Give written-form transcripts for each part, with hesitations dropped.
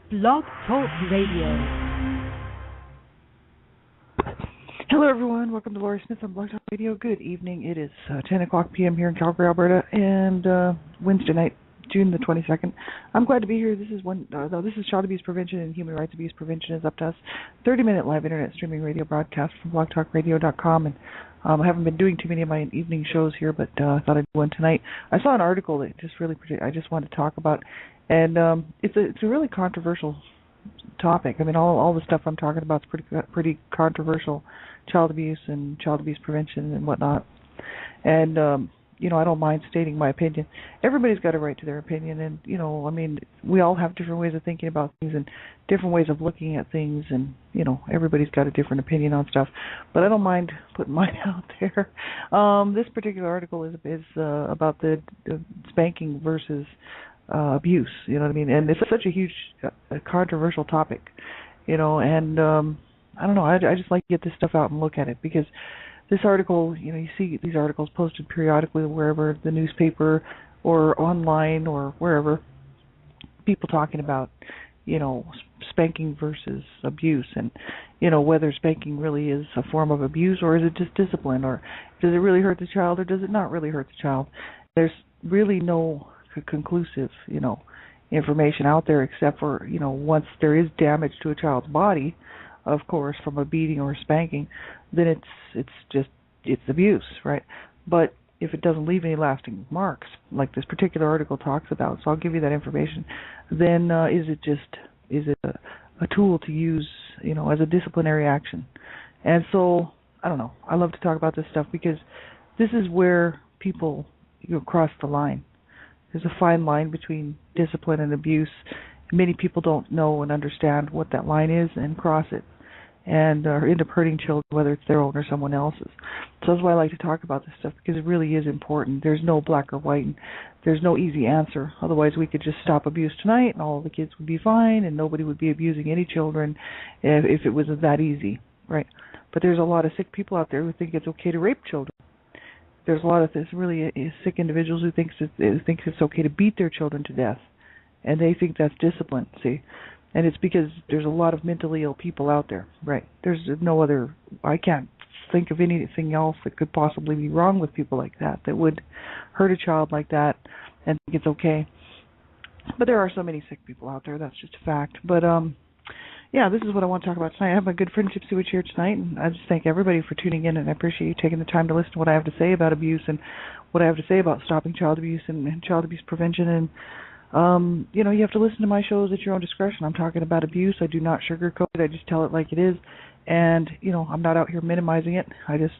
Blog Talk Radio. Hello, everyone. Welcome to Laurie Smith on Blog Talk Radio. Good evening. It is 10 o'clock p.m. here in Calgary, Alberta, and Wednesday night, June the 22nd. I'm glad to be here. This is this is Child Abuse Prevention and Human Rights Abuse Prevention is Up to Us. 30-minute live internet streaming radio broadcast from blogtalkradio.com. And I haven't been doing too many of my evening shows here, but I thought I'd do one tonight. I saw an article that I just wanted to talk about, and it's a really controversial topic. I mean, all the stuff I'm talking about is pretty controversial. Child abuse and child abuse prevention and whatnot. And, I don't mind stating my opinion. Everybody's got a right to their opinion. And, we all have different ways of thinking about things and different ways of looking at things. And, everybody's got a different opinion on stuff. But I don't mind putting mine out there. This particular article is about the spanking versus abuse. You know what I mean? And it's such a huge, controversial topic, and I don't know. I just like to get this stuff out and look at it because this article, you see these articles posted periodically wherever, the newspaper or online or wherever, people talking about, spanking versus abuse and, whether spanking really is a form of abuse or is it just discipline, or does it really hurt the child or does it not really hurt the child? There's really no conclusive, information out there except for, once there is damage to a child's body, of course, from a beating or a spanking, then it's abuse, right? But if it doesn't leave any lasting marks, like this particular article talks about, so I'll give you that information, then is it a tool to use, as a disciplinary action? And so, I don't know, I love to talk about this stuff because this is where people cross the line. There's a fine line between discipline and abuse. Many people don't know and understand what that line is and cross it, and end up hurting children, whether it's their own or someone else's. So that's why I like to talk about this stuff, because it really is important. There's no black or white, and there's no easy answer. Otherwise, we could just stop abuse tonight, and all the kids would be fine, and nobody would be abusing any children if it was that easy, right? But there's a lot of sick people out there who think it's okay to rape children. There's a lot of really sick individuals who think it's okay to beat their children to death, and they think that's discipline, see? And it's because there's a lot of mentally ill people out there, right? There's no other, I can't think of anything else that could possibly be wrong with people like that would hurt a child like that and think it's okay. But there are so many sick people out there, that's just a fact. But, this is what I want to talk about tonight. I have my good friend Gypsy Witch here tonight, and I just thank everybody for tuning in, and I appreciate you taking the time to listen to what I have to say about abuse and what I have to say about stopping child abuse and child abuse prevention. And you have to listen to my shows at your own discretion. I'm talking about abuse. I do not sugarcoat it. I just tell it like it is. And, I'm not out here minimizing it. I just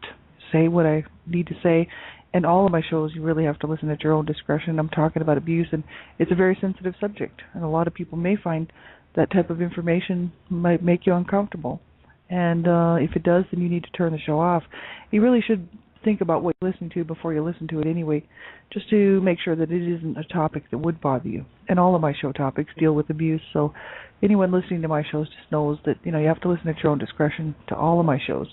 say what I need to say. And all of my shows, you really have to listen at your own discretion. I'm talking about abuse, and it's a very sensitive subject. And a lot of people may find that type of information might make you uncomfortable. And if it does, then you need to turn the show off. You really should think about what you're listening to before you listen to it anyway, just to make sure that it isn't a topic that would bother you. And all of my show topics deal with abuse, so anyone listening to my shows just knows that, you have to listen at your own discretion to all of my shows.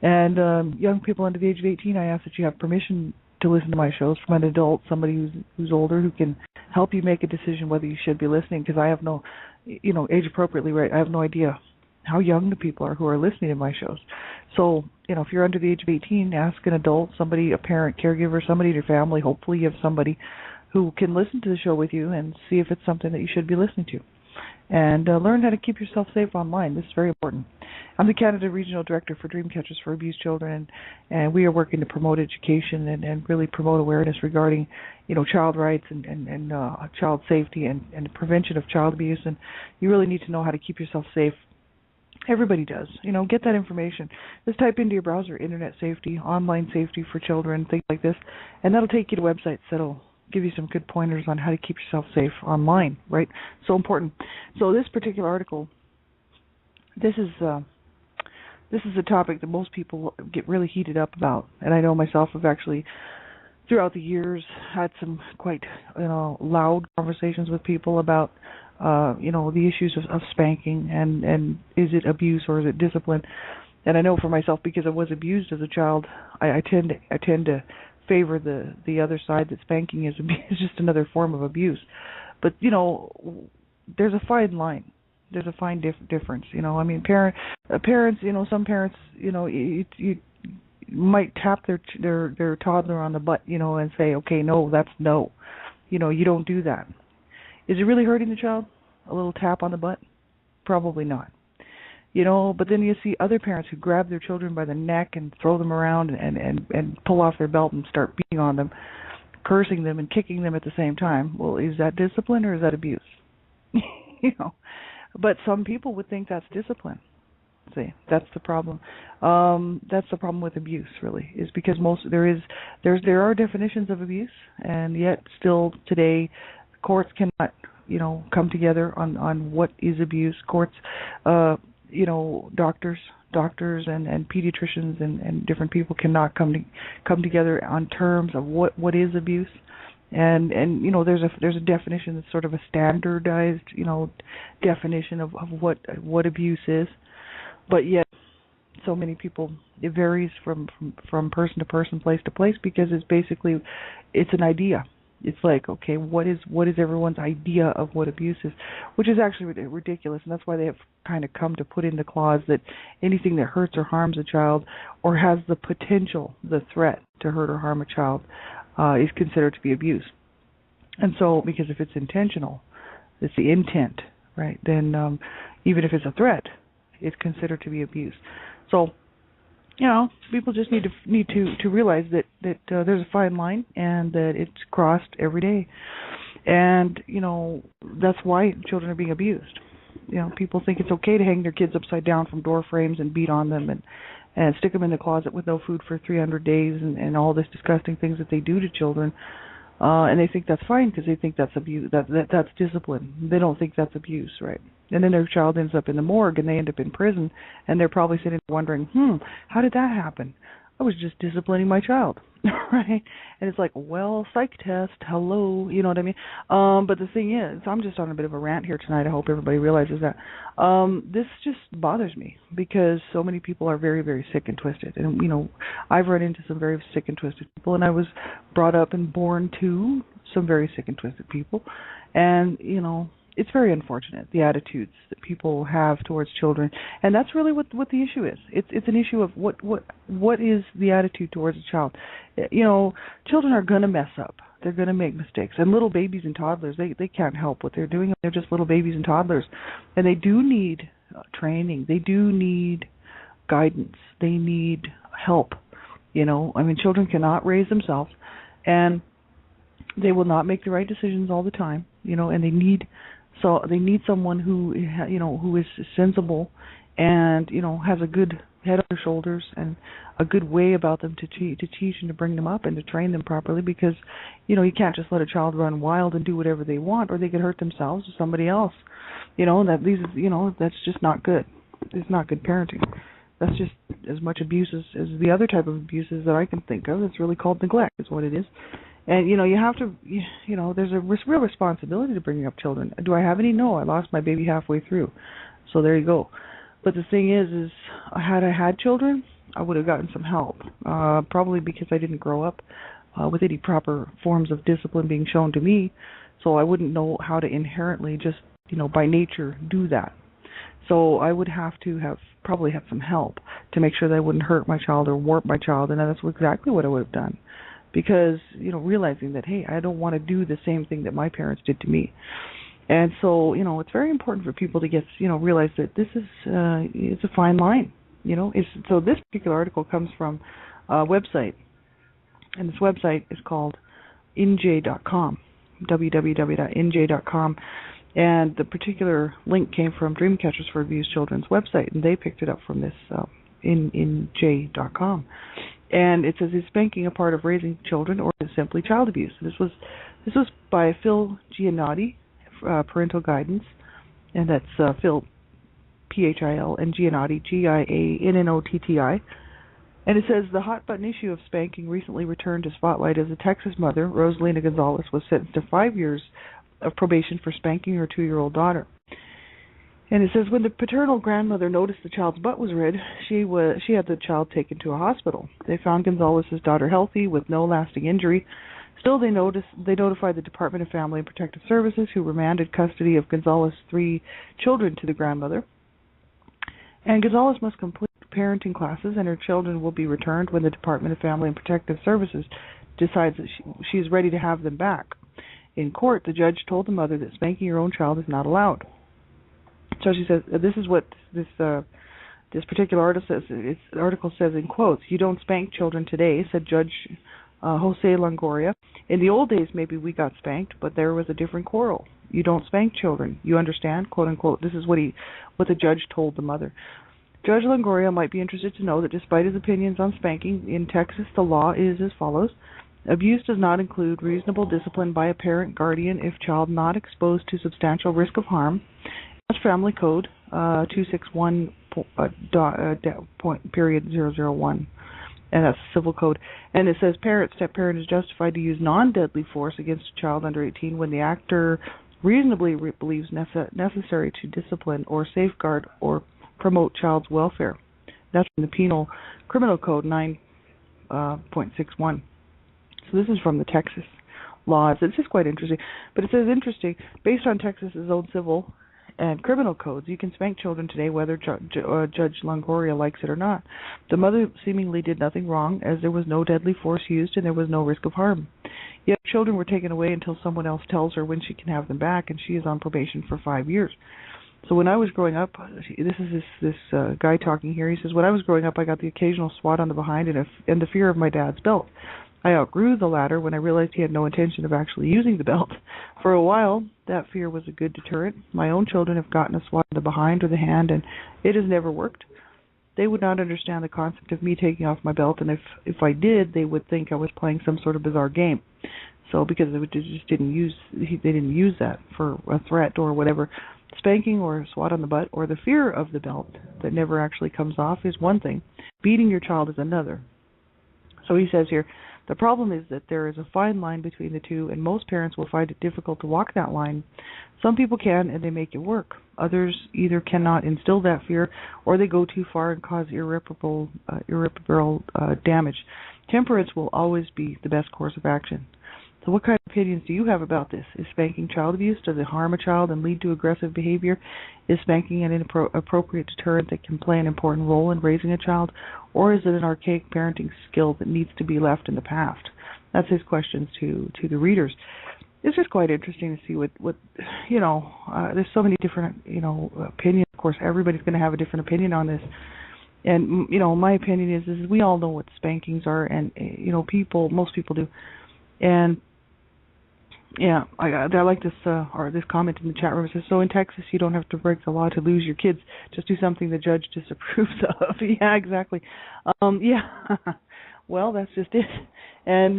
And young people under the age of 18, I ask that you have permission to listen to my shows from an adult, somebody who's older, who can help you make a decision whether you should be listening, because I have no, age appropriately, right, I have no idea how young the people are who are listening to my shows. So, if you're under the age of 18, ask an adult, somebody, a parent, caregiver, somebody in your family. Hopefully you have somebody who can listen to the show with you and see if it's something that you should be listening to. And learn how to keep yourself safe online. This is very important. I'm the Canada Regional Director for Dreamcatchers for Abused Children, and we are working to promote education and really promote awareness regarding, child rights and child safety and prevention of child abuse. And you really need to know how to keep yourself safe. Everybody does. Get that information. Just type into your browser, internet safety, online safety for children, things like this, and that'll take you to websites that'll give you some good pointers on how to keep yourself safe online, right? So important. So this particular article, this is a topic that most people get really heated up about, and I know myself have actually, throughout the years, had some quite loud conversations with people about the issues of spanking and is it abuse or is it discipline? And I know for myself, because I was abused as a child, I tend to favor the other side, that spanking is just another form of abuse. But there's a fine line. There's a fine difference. I mean, parents. Some parents. You might tap their toddler on the butt. And say, okay, no, that's no. You don't do that. Is it really hurting the child? A little tap on the butt? Probably not. But then you see other parents who grab their children by the neck and throw them around and pull off their belt and start beating on them, cursing them and kicking them at the same time. Well, is that discipline or is that abuse? But some people would think that's discipline. See, that's the problem. That's the problem with abuse, really, is because there are definitions of abuse, and yet still today, courts cannot, come together on what is abuse. Courts, doctors and pediatricians and different people cannot come together on terms of what is abuse. And there's a definition that's sort of a standardized, definition of what abuse is. But yet, so many people, it varies from person to person, place to place, because it's an idea. It's like, okay, what is everyone's idea of what abuse is, which is actually ridiculous, and that's why they have kind of come to put in the clause that anything that hurts or harms a child or has the potential, the threat to hurt or harm a child, is considered to be abuse. And so, because if it's intentional, it's the intent, right? Then even if it's a threat, it's considered to be abuse. So, people just need to realize that there's a fine line and that it's crossed every day, and that's why children are being abused. People think it's okay to hang their kids upside down from door frames and beat on them and stick them in the closet with no food for 300 days and all this disgusting things that they do to children. And they think that's fine because they think that's abuse. That's discipline. They don't think that's abuse, right? And then their child ends up in the morgue and they end up in prison, and they're probably sitting there wondering, how did that happen? I was just disciplining my child, right? And it's like, well, psych test, hello, you know what I mean? But the thing is, I'm just on a bit of a rant here tonight. I hope everybody realizes that. This just bothers me because so many people are very, very sick and twisted. And, I've run into some very sick and twisted people, and I was brought up and born to some very sick and twisted people. And, it's very unfortunate, the attitudes that people have towards children, and that's really what the issue is. It's an issue of what is the attitude towards a child. Children are going to mess up. They're going to make mistakes, and little babies and toddlers, they can't help what they're doing. They're just little babies and toddlers, and they do need training. They do need guidance. They need help. Children cannot raise themselves, and they will not make the right decisions all the time. And they need someone who is sensible and has a good head on their shoulders and a good way about them to teach and to bring them up and to train them properly, because you can't just let a child run wild and do whatever they want, or they could hurt themselves or somebody else. That's just not good. It's not good parenting. That's just as much abuse as the other type of abuses that I can think of. It's really called neglect, is what it is. And, you have to, there's a real responsibility to bringing up children. Do I have any? No, I lost my baby halfway through. So there you go. But the thing is had I had children, I would have gotten some help. Probably because I didn't grow up with any proper forms of discipline being shown to me. So I wouldn't know how to inherently just, by nature do that. So I would have to probably have some help to make sure that I wouldn't hurt my child or warp my child. And that's exactly what I would have done. Because, realizing that, hey, I don't want to do the same thing that my parents did to me. And so, it's very important for people to get, realize that this is, it's a fine line, So this particular article comes from a website, and this website is called nj.com, www.nj.com. And the particular link came from Dreamcatchers for Abused Children's website, and they picked it up from this nj.com. And it says, is spanking a part of raising children, or is it simply child abuse? This was by Phil Giannotti, Parental Guidance, and that's Phil, Phil, and Giannotti, Giannotti. And it says, the hot-button issue of spanking recently returned to spotlight as a Texas mother, Rosalina Gonzalez, was sentenced to 5 years of probation for spanking her 2-year-old daughter. And it says, when the paternal grandmother noticed the child's butt was red, she had the child taken to a hospital. They found Gonzalez's daughter healthy with no lasting injury. Still, they notified the Department of Family and Protective Services, who remanded custody of Gonzalez's 3 children to the grandmother. And Gonzalez must complete parenting classes, and her children will be returned when the Department of Family and Protective Services decides that she is ready to have them back. In court, the judge told the mother that spanking your own child is not allowed. So she says, this is what this particular article says in quotes, "You don't spank children today," said Judge Jose Longoria. "In the old days, maybe we got spanked, but there was a different quarrel. You don't spank children. You understand?" Quote unquote. This is what the judge told the mother. Judge Longoria might be interested to know that despite his opinions on spanking, in Texas the law is as follows. Abuse does not include reasonable discipline by a parent guardian if child not exposed to substantial risk of harm. That's Family Code 261.001, and that's Civil Code. And it says step-parent is justified to use non-deadly force against a child under 18 when the actor reasonably believes necessary to discipline or safeguard or promote child's welfare. That's from the Penal Criminal Code 9.61. So this is from the Texas laws. It's just quite interesting. But it says based on Texas's own civil and criminal codes, you can spank children today whether Judge Longoria likes it or not. The mother seemingly did nothing wrong, as there was no deadly force used and there was no risk of harm. Yet children were taken away until someone else tells her when she can have them back, and she is on probation for 5 years. So when I was growing up, this is this guy talking here. He says, when I was growing up, I got the occasional swat on the behind and the fear of my dad's belt. I outgrew the latter when I realized he had no intention of actually using the belt. For a while, that fear was a good deterrent. My own children have gotten a swat in the behind or the hand, and it has never worked. They would not understand the concept of me taking off my belt, and if I did, they would think I was playing some sort of bizarre game. So because they didn't use that for a threat or whatever. Spanking or a swat on the butt or the fear of the belt that never actually comes off is one thing. Beating your child is another. So he says here, the problem is that there is a fine line between the two, and most parents will find it difficult to walk that line. Some people can, and they make it work. Others either cannot instill that fear, or they go too far and cause irreparable damage. Temperance will always be the best course of action. So what kind of opinions do you have about this? Is spanking child abuse? Does it harm a child and lead to aggressive behavior? Is spanking an inappropriate deterrent that can play an important role in raising a child? Or is it an archaic parenting skill that needs to be left in the past? That's his questions to the readers. It's just quite interesting to see what there's so many different, opinions. Of course, everybody's going to have a different opinion on this. And, my opinion is we all know what spankings are, and, most people do. And yeah, I like this this comment in the chat room. It says, so in Texas, you don't have to break the law to lose your kids. Just do something the judge disapproves of. Yeah, exactly. Well, that's just it. And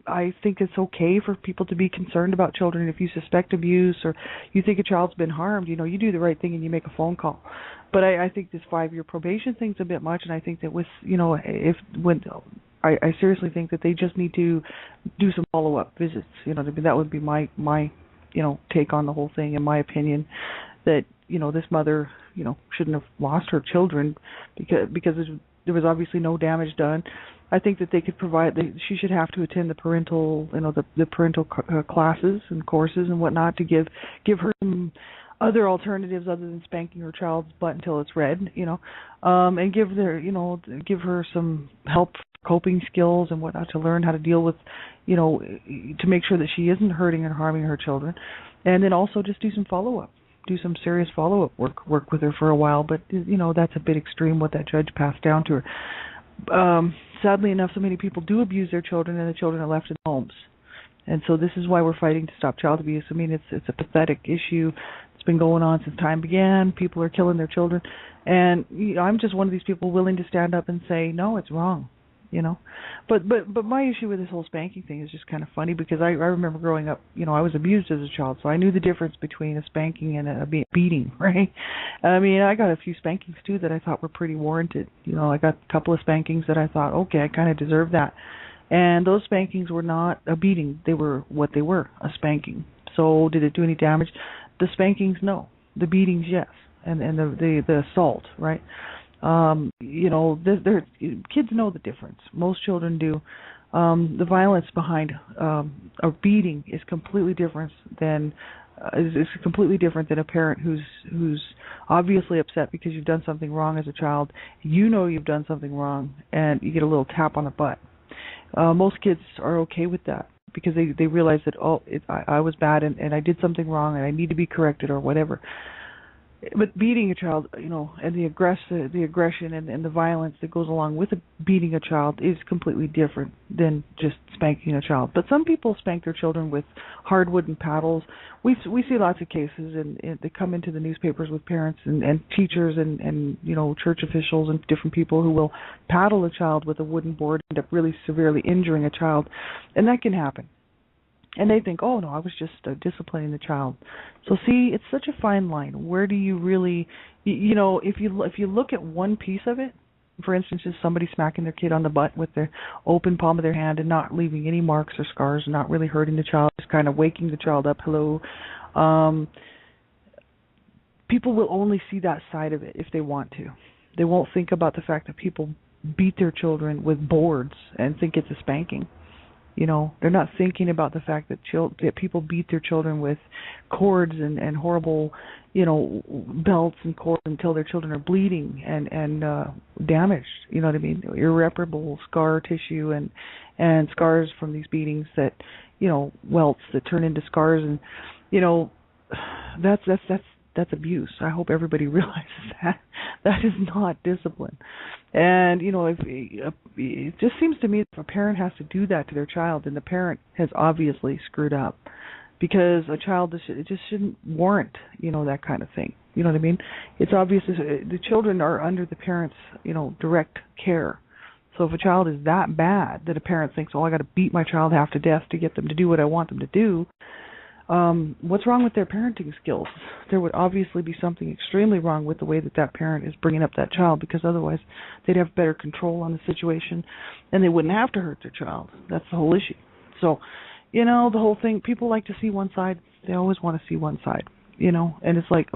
I think it's okay for people to be concerned about children. If you suspect abuse or you think a child's been harmed, you do the right thing and you make a phone call. But I think this 5-year probation thing's a bit much, and I think that I seriously think that they just need to do some follow-up visits. That would be my take on the whole thing, in my opinion, that this mother shouldn't have lost her children because there was obviously no damage done. I think that they could she should have to attend the parental the parental classes and courses and whatnot to give her some other alternatives other than spanking her child's butt until it's red, and give her some help, coping skills and whatnot to learn how to deal with, to make sure that she isn't hurting and harming her children, and then also just do some follow-up, do some serious follow-up work with her for a while. But that's a bit extreme what that judge passed down to her. Sadly enough, so many people do abuse their children, and the children are left in homes. And so this is why we're fighting to stop child abuse. I mean, it's a pathetic issue. It's been going on since time began. People are killing their children. And I'm just one of these people willing to stand up and say, no, it's wrong. But my issue with this whole spanking thing is just kind of funny because I remember growing up, I was abused as a child, so I knew the difference between a spanking and a beating, right? I mean, I got a few spankings too that I thought were pretty warranted. I got a couple of spankings that I thought, okay, I kind of deserve that. And those spankings were not a beating. They were what they were, a spanking. So did it do any damage? The spankings, no. The beatings, yes. And the assault, right? Kids know the difference. Most children do. The violence behind a beating is completely different than a parent who's obviously upset because you've done something wrong as a child. You know you've done something wrong, and you get a little tap on the butt. Most kids are okay with that because they realize that I was bad and I did something wrong and I need to be corrected or whatever. But beating a child, and the aggression and the violence that goes along with beating a child is completely different than just spanking a child. But some people spank their children with hard wooden paddles. We see lots of cases, and they come into the newspapers with parents and teachers and church officials and different people who will paddle a child with a wooden board and end up really severely injuring a child, and that can happen. And they think, oh, no, I was just disciplining the child. So, see, it's such a fine line. Where do you really, if you look at one piece of it, for instance, just somebody smacking their kid on the butt with their open palm of their hand and not leaving any marks or scars, not really hurting the child, just kind of waking the child up, hello. People will only see that side of it if they want to. They won't think about the fact that people beat their children with boards and think it's a spanking. They're not thinking about the fact that that people beat their children with cords and horrible, belts and cords until their children are bleeding and damaged. You know what I mean? Irreparable scar tissue and scars from these beatings that, welts that turn into scars, and that's abuse. I hope everybody realizes that is not discipline. And if it just seems to me that if a parent has to do that to their child, then the parent has obviously screwed up, because a child just shouldn't warrant that kind of thing. You know what I mean? It's obvious the children are under the parents' direct care. So if a child is that bad that a parent thinks, I got to beat my child half to death to get them to do what I want them to do, what's wrong with their parenting skills? There would obviously be something extremely wrong with the way that parent is bringing up that child, because otherwise they'd have better control on the situation and they wouldn't have to hurt their child. That's the whole issue. So, the whole thing, people like to see one side. They always want to see one side, and it's like,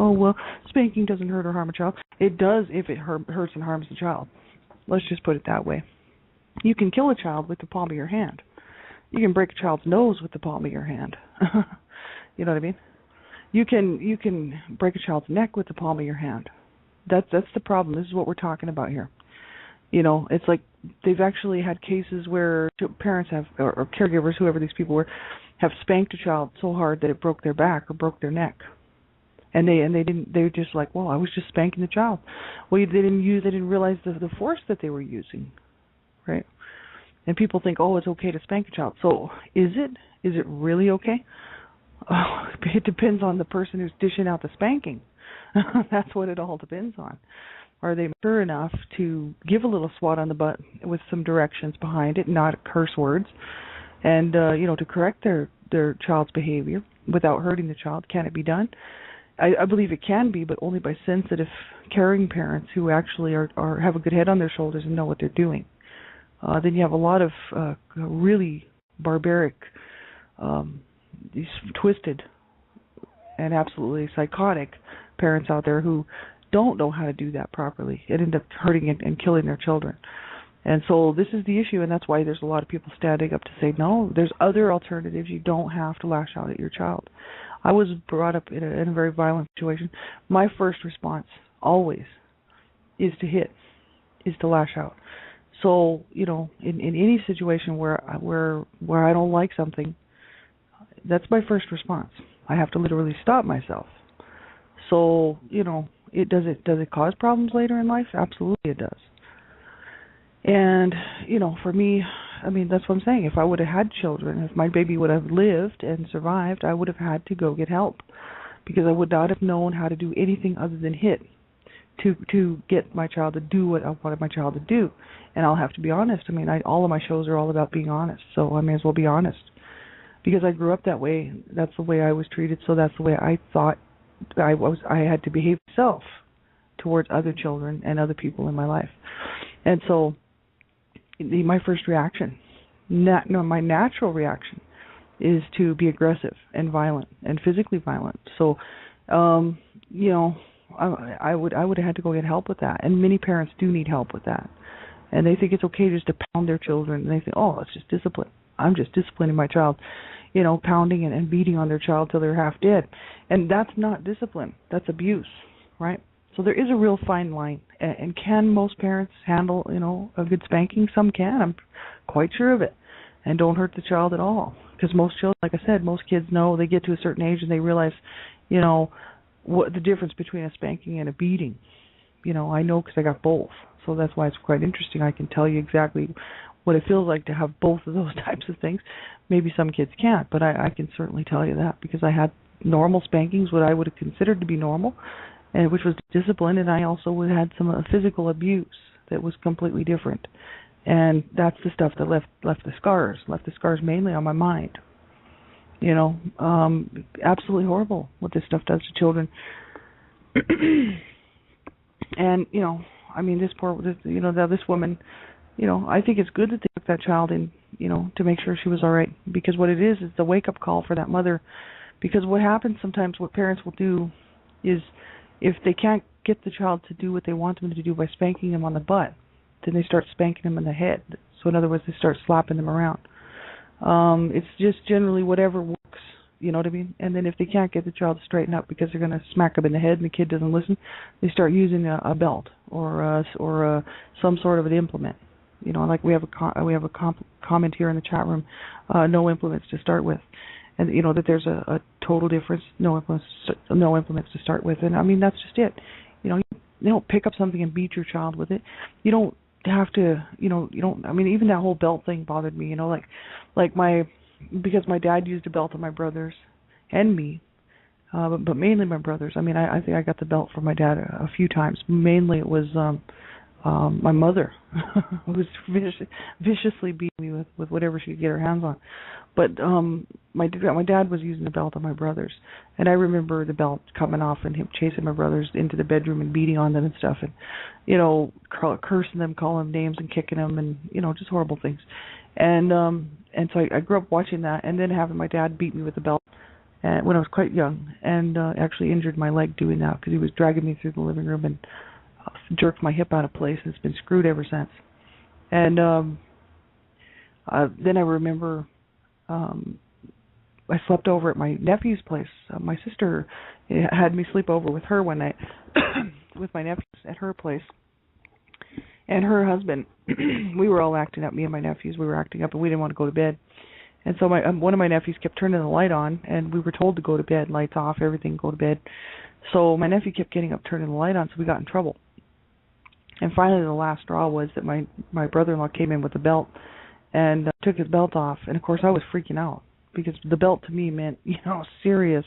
spanking doesn't hurt or harm a child. It does if it hurts and harms the child. Let's just put it that way. You can kill a child with the palm of your hand. You can break a child's nose with the palm of your hand. You know what I mean? You can break a child's neck with the palm of your hand. That's the problem. This is what we're talking about here. It's like they've actually had cases where parents have, or caregivers, whoever these people were, have spanked a child so hard that it broke their back or broke their neck. And they were just like, I was just spanking the child. Well, they didn't realize the force that they were using, right? And people think, it's okay to spank a child. So is it? Is it really okay? It depends on the person who's dishing out the spanking. That's what it all depends on. Are they mature enough to give a little swat on the butt with some directions behind it, not curse words, and to correct their child's behavior without hurting the child? Can it be done? I believe it can be, but only by sensitive, caring parents who actually have a good head on their shoulders and know what they're doing. Then you have a lot of really barbaric, these twisted and absolutely psychotic parents out there who don't know how to do that properly and end up hurting and killing their children. And so this is the issue, and that's why there's a lot of people standing up to say, no, there's other alternatives. You don't have to lash out at your child. I was brought up in a very violent situation. My first response always is to hit, is to lash out. So, in any situation where I don't like something, that's my first response. I have to literally stop myself. So, does it cause problems later in life? Absolutely it does. And, for me, that's what I'm saying. If I would have had children, if my baby would have lived and survived, I would have had to go get help, because I would not have known how to do anything other than hit to get my child to do what I wanted my child to do. And I'll have to be honest. All of my shows are all about being honest, so I may as well be honest. Because I grew up that way. That's the way I was treated, so that's the way I thought I had to behave myself towards other children and other people in my life. And so my first reaction, my natural reaction, is to be aggressive and violent and physically violent. So, I would have had to go get help with that, and many parents do need help with that. and they think it's okay just to pound their children, and they think, oh, it's just discipline. I'm just disciplining my child, pounding and beating on their child till they're half dead. And that's not discipline. That's abuse, right? So there is a real fine line. And can most parents handle, a good spanking? Some can. I'm quite sure of it. And don't hurt the child at all. Because most children, like I said, most kids know, they get to a certain age and they realize, what the difference between a spanking and a beating. I know because I got both. So that's why it's quite interesting. I can tell you exactly what it feels like to have both of those types of things. Maybe some kids can't, but I can certainly tell you that because I had normal spankings, what I would have considered to be normal, and which was discipline, and I also had some physical abuse that was completely different. And that's the stuff that left the scars mainly on my mind. Absolutely horrible what this stuff does to children. And, this woman, I think it's good that they took that child in, to make sure she was all right. Because what it is a wake-up call for that mother. Because what happens sometimes, what parents will do is if they can't get the child to do what they want them to do by spanking them on the butt, then they start spanking them in the head. So in other words, they start slapping them around. It's just generally whatever works, you know what I mean? And then if they can't get the child to straighten up because they're going to smack them in the head and the kid doesn't listen, they start using a belt or some sort of an implement. Like we have a comment here in the chat room, no implements to start with. And that there's a total difference, no implements to start with. And I mean that's just it. You don't pick up something and beat your child with it. You don't have to, even that whole belt thing bothered me, because my dad used a belt on my brothers and me, but mainly my brothers. I mean, I think I got the belt from my dad a few times. Mainly it was my mother who was viciously beating me with whatever she could get her hands on. But my dad was using the belt on my brothers, and I remember the belt coming off and him chasing my brothers into the bedroom and beating on them and stuff, and cursing them, calling them names and kicking them, and just horrible things. And so I grew up watching that, and then having my dad beat me with the belt when I was quite young, and actually injured my leg doing that because he was dragging me through the living room and jerked my hip out of place, and it's been screwed ever since. And then I remember I slept over at my nephew's place. My sister had me sleep over with her one night with my nephews at her place. And her husband, we were all acting up, me and my nephews, we were acting up, and we didn't want to go to bed. And so one of my nephews kept turning the light on, and we were told to go to bed, lights off, everything, go to bed. So my nephew kept getting up, turning the light on, so we got in trouble. And finally the last straw was that my brother-in-law came in with the belt and took his belt off. And, of course, I was freaking out because the belt to me meant, serious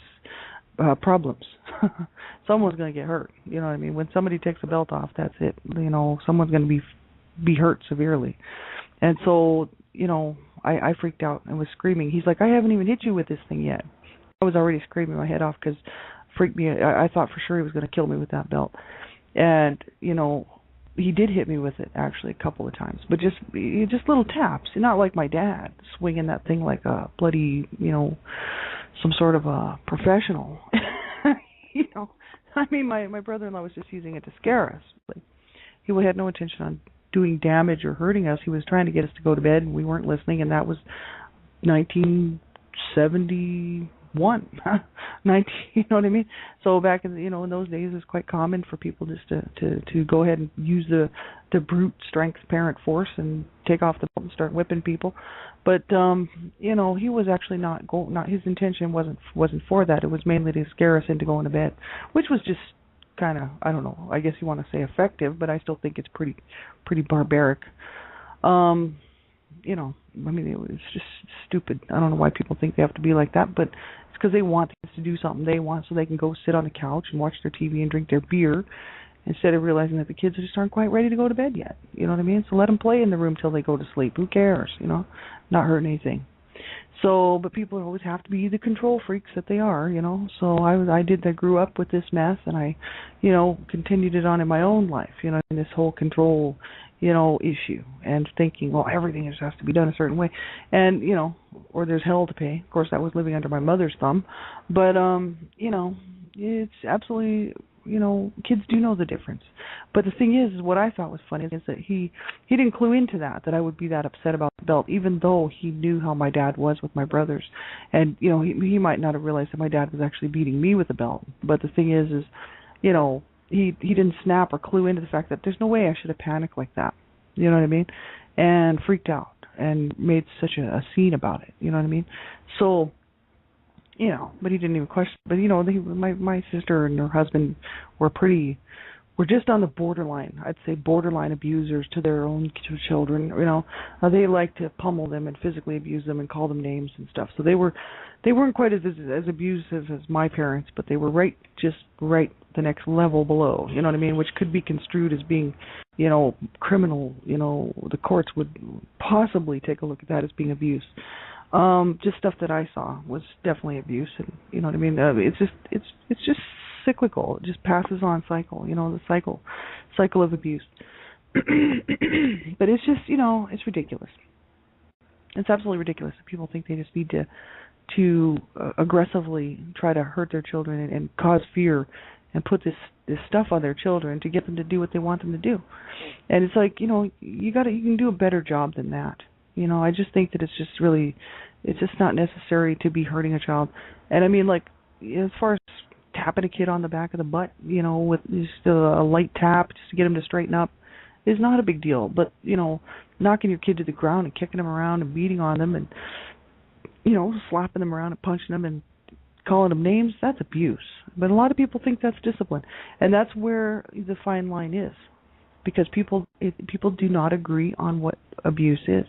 problems. Someone's going to get hurt. You know what I mean? When somebody takes a belt off, that's it. Someone's going to be hurt severely. And so, I freaked out and was screaming. He's like, I haven't even hit you with this thing yet. I was already screaming my head off because freaked me. I thought for sure he was going to kill me with that belt. And, he did hit me with it actually a couple of times, but just little taps. Not like my dad swinging that thing like a bloody, some sort of a professional. I mean, my brother-in-law was just using it to scare us. Like, he had no intention on doing damage or hurting us. He was trying to get us to go to bed, and we weren't listening. And that was 1971. You know what I mean? So back in in those days, it was quite common for people just to go ahead and use the brute strength parent force and take off the belt and start whipping people. But he was actually not his intention wasn't for that. It was mainly to scare us into going to bed, which was just kind of, I don't know, I guess you want to say effective, but I still think it's pretty barbaric. It was just stupid. I don't know why people think they have to be like that, but it's because they want kids to do something they want so they can go sit on the couch and watch their TV and drink their beer instead of realizing that the kids just aren't quite ready to go to bed yet. You know what I mean? So let them play in the room till they go to sleep. Who cares? Not hurting anything. So, but people always have to be the control freaks that they are, So I grew up with this mess, and I, continued it on in my own life, in this whole control, issue, and thinking, well, everything just has to be done a certain way, and or there's hell to pay. Of course, that was living under my mother's thumb, but it's absolutely kids do know the difference. But the thing is what I thought was funny is that he didn't clue into that I would be that upset about the belt, even though he knew how my dad was with my brothers. And, he might not have realized that my dad was actually beating me with the belt. But the thing is he didn't snap or clue into the fact that there's no way I should have panicked like that. You know what I mean? And freaked out and made such a scene about it. You know what I mean? So, but he didn't even question. But my sister and her husband were just on the borderline. I'd say borderline abusers to their own children. They like to pummel them and physically abuse them and call them names and stuff. So they weren't quite as abusive as my parents, but they were just the next level below. You know what I mean? Which could be construed as being, criminal. The courts would possibly take a look at that as being abuse. Just stuff that I saw was definitely abuse, and you know what I mean. It's just cyclical. It just passes on cycle. The cycle of abuse. But it's just it's ridiculous. It's absolutely ridiculous that people think they just need to aggressively try to hurt their children and cause fear and put this stuff on their children to get them to do what they want them to do. And it's like you can do a better job than that. I just think that it's just not necessary to be hurting a child. And I mean, like, as far as tapping a kid on the back of the butt, with just a light tap just to get him to straighten up is not a big deal. But, knocking your kid to the ground and kicking them around and beating on them and, slapping them around and punching them and calling them names, that's abuse. But a lot of people think that's discipline. And that's where the fine line is. Because people do not agree on what abuse is.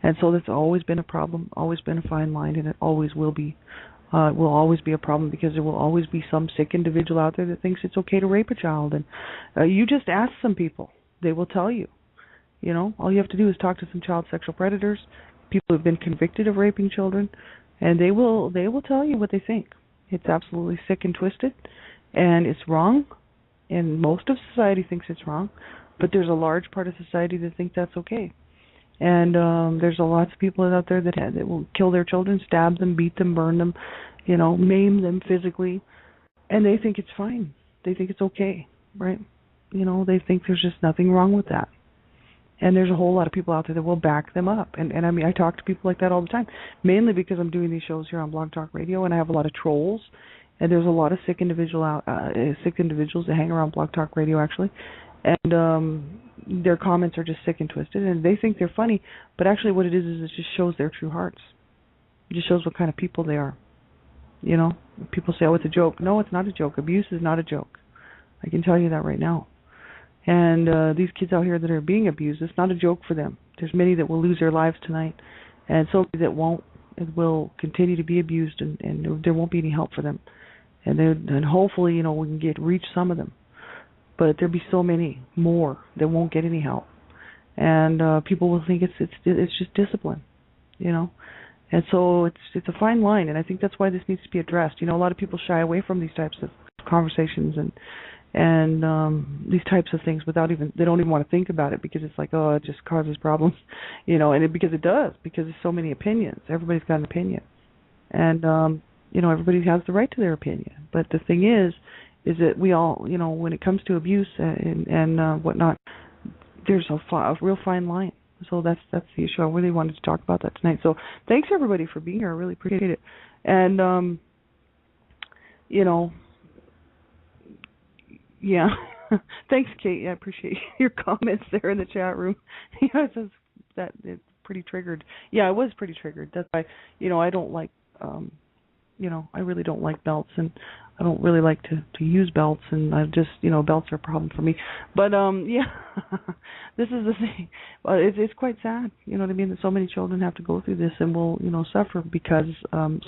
And so that's always been a problem, always been a fine line, and it always will be. It will always be a problem because there will always be some sick individual out there that thinks it's okay to rape a child. And you just ask some people. They will tell you. All you have to do is talk to some child sexual predators, people who have been convicted of raping children, and they will tell you what they think. It's absolutely sick and twisted, and it's wrong, and most of society thinks it's wrong, but there's a large part of society that think that's okay. And there's lots of people out there that will kill their children, stab them, beat them, burn them, maim them physically, and they think it's fine. They think it's okay, right? They think there's just nothing wrong with that. And there's a whole lot of people out there that will back them up. And I mean, I talk to people like that all the time, mainly because I'm doing these shows here on Blog Talk Radio, and I have a lot of trolls, and there's a lot of sick individuals that hang around Blog Talk Radio, actually, and their comments are just sick and twisted, and they think they're funny, but actually what it is it just shows their true hearts. It just shows what kind of people they are. People say, oh, it's a joke. No, it's not a joke. Abuse is not a joke. I can tell you that right now. And these kids out here that are being abused, it's not a joke for them. There's many that will lose their lives tonight, and so many that won't and will continue to be abused, and there won't be any help for them. And hopefully, we can reach some of them. But there'll be so many more that won't get any help, and people will think it's just discipline, And so it's a fine line, and I think that's why this needs to be addressed. A lot of people shy away from these types of conversations and these types of things they don't even want to think about it because it's like, oh, it just causes problems, because it does, because there's so many opinions. Everybody's got an opinion, and everybody has the right to their opinion. But the thing is that we all, when it comes to abuse and whatnot, there's a real fine line. So that's the issue. I really wanted to talk about that tonight. So thanks everybody for being here. I really appreciate it. And yeah, thanks, Kate. I appreciate your comments there in the chat room. It says that it's pretty triggered. Yeah, I was pretty triggered. That's why I don't like I really don't like belts, and I don't really like to use belts, and I just, belts are a problem for me. But, yeah, this is the thing. It's quite sad, you know what I mean, that so many children have to go through this and will, suffer because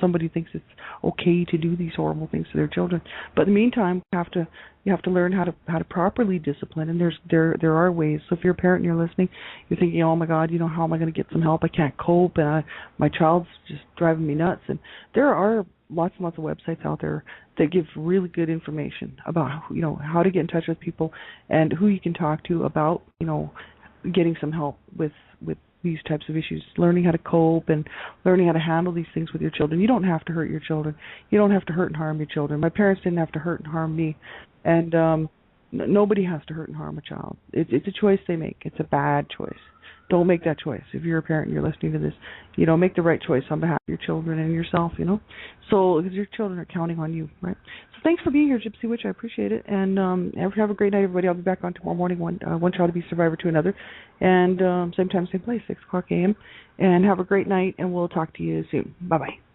somebody thinks it's okay to do these horrible things to their children. But in the meantime, you have to learn how to properly discipline, and there are ways. So if you're a parent and you're listening, you're thinking, oh my God, how am I going to get some help? I can't cope, and my child's just driving me nuts. And there are lots and lots of websites out there that give really good information about how to get in touch with people and who you can talk to about getting some help with these types of issues, learning how to cope and learning how to handle these things with your children. You don't have to hurt your children. You don't have to hurt and harm your children. My parents didn't have to hurt and harm me. And nobody has to hurt and harm a child. It's a choice they make. It's a bad choice. Don't make that choice. If you're a parent and you're listening to this, make the right choice on behalf of your children and yourself, So, because your children are counting on you, right? So thanks for being here, Gypsy Witch. I appreciate it. And have a great night, everybody. I'll be back on tomorrow morning, one child to be survivor to another. And same time, same place, 6 o'clock a.m. And have a great night, and we'll talk to you soon. Bye-bye.